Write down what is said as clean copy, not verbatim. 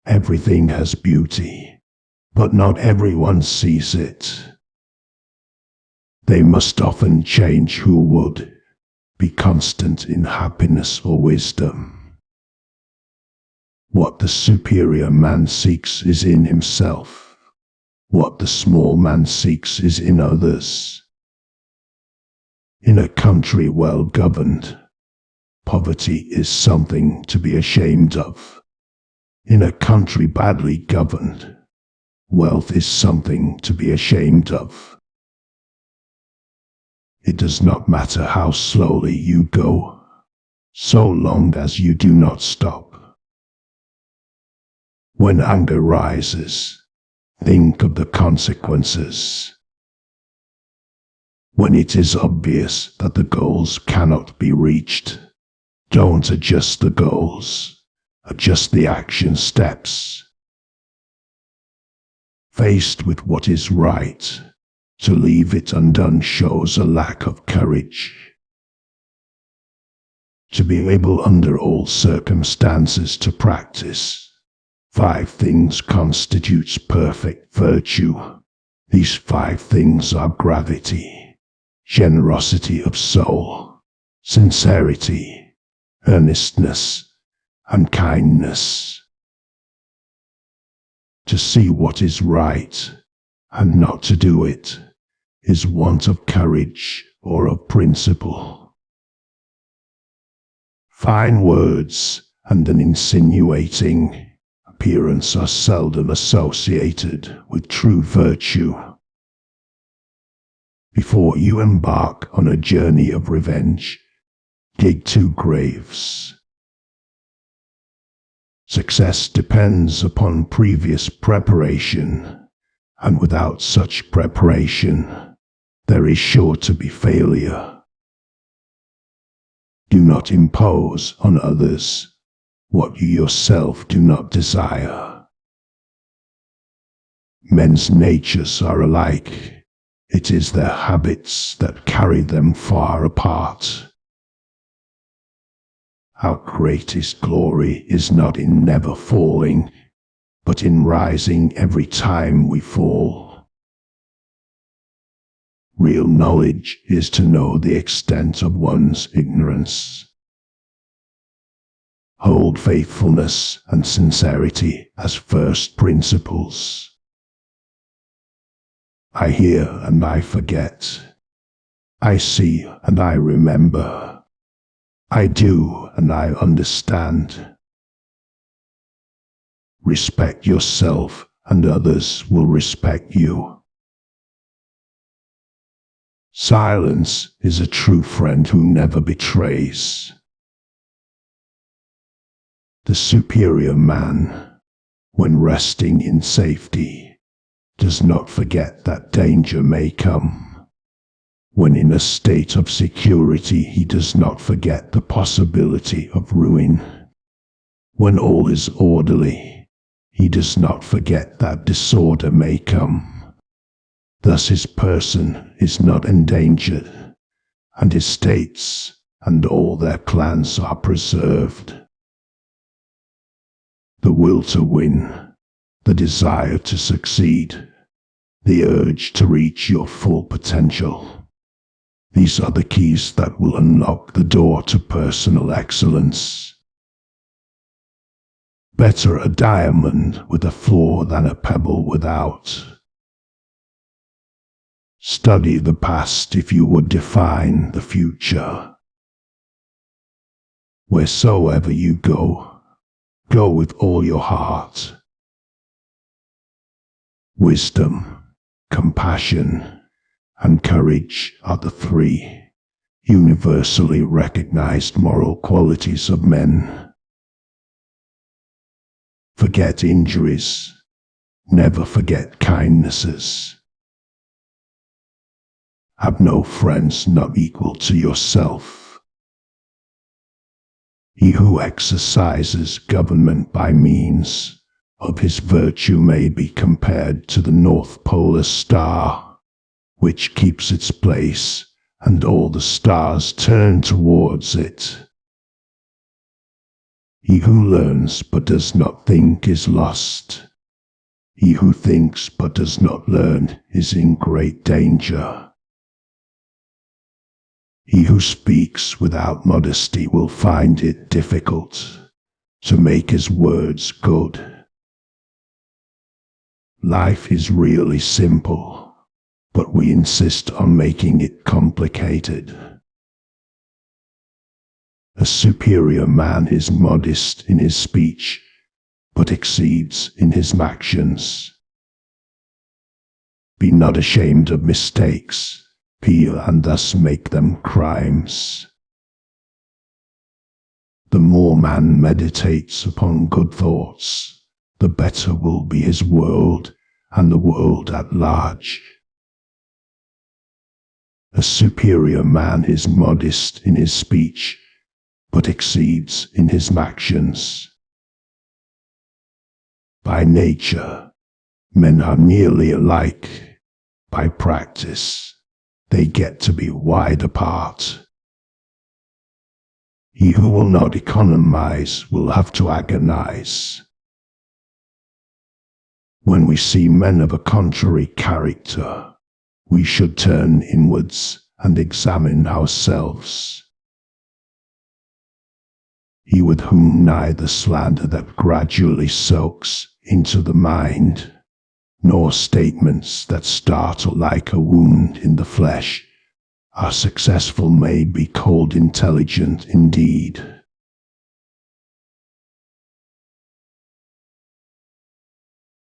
Everything has beauty, but not everyone sees it. They must often change who would be constant in happiness or wisdom. What the superior man seeks is in himself. What the small man seeks is in others. In a country well governed, poverty is something to be ashamed of. In a country badly governed, wealth is something to be ashamed of. It does not matter how slowly you go, so long as you do not stop. When anger rises, think of the consequences. When it is obvious that the goals cannot be reached, don't adjust the goals. Adjust the action steps. Faced with what is right, to leave it undone shows a lack of courage. To be able under all circumstances to practice 5 things constitutes perfect virtue. These 5 things are gravity, generosity of soul, sincerity, earnestness, and kindness. To see what is right and not to do it is want of courage or of principle. Fine words and an insinuating appearance are seldom associated with true virtue. Before you embark on a journey of revenge, dig 2 graves. Success depends upon previous preparation, and without such preparation, there is sure to be failure. Do not impose on others what you yourself do not desire. Men's natures are alike. It is their habits that carry them far apart. Our greatest glory is not in never falling, but in rising every time we fall. Real knowledge is to know the extent of one's ignorance. Hold faithfulness and sincerity as first principles. I hear and I forget. I see and I remember. I do and I understand. Respect yourself and others will respect you. Silence is a true friend who never betrays. The superior man, when resting in safety, does not forget that danger may come. When in a state of security, he does not forget the possibility of ruin. When all is orderly, he does not forget that disorder may come. Thus his person is not endangered, and his states and all their plans are preserved. The will to win, the desire to succeed, the urge to reach your full potential. These are the keys that will unlock the door to personal excellence. Better a diamond with a flaw than a pebble without. Study the past if you would define the future. Wheresoever you go, go with all your heart. Wisdom, compassion, and courage are the 3 universally recognized moral qualities of men. Forget injuries, never forget kindnesses. Have no friends not equal to yourself. He who exercises government by means of his virtue may be compared to the North Polar Star, which keeps its place, and all the stars turn towards it. He who learns but does not think is lost. He who thinks but does not learn is in great danger. He who speaks without modesty will find it difficult to make his words good. Life is really simple, but we insist on making it complicated. A superior man is modest in his speech, but exceeds in his actions. Be not ashamed of mistakes, feel and thus make them crimes. The more man meditates upon good thoughts, the better will be his world and the world at large. A superior man is modest in his speech, but exceeds in his actions. By nature, men are nearly alike. By practice, they get to be wide apart. He who will not economize will have to agonize. When we see men of a contrary character, we should turn inwards and examine ourselves. He with whom neither slander that gradually soaks into the mind, nor statements that startle like a wound in the flesh, are successful may be called intelligent indeed.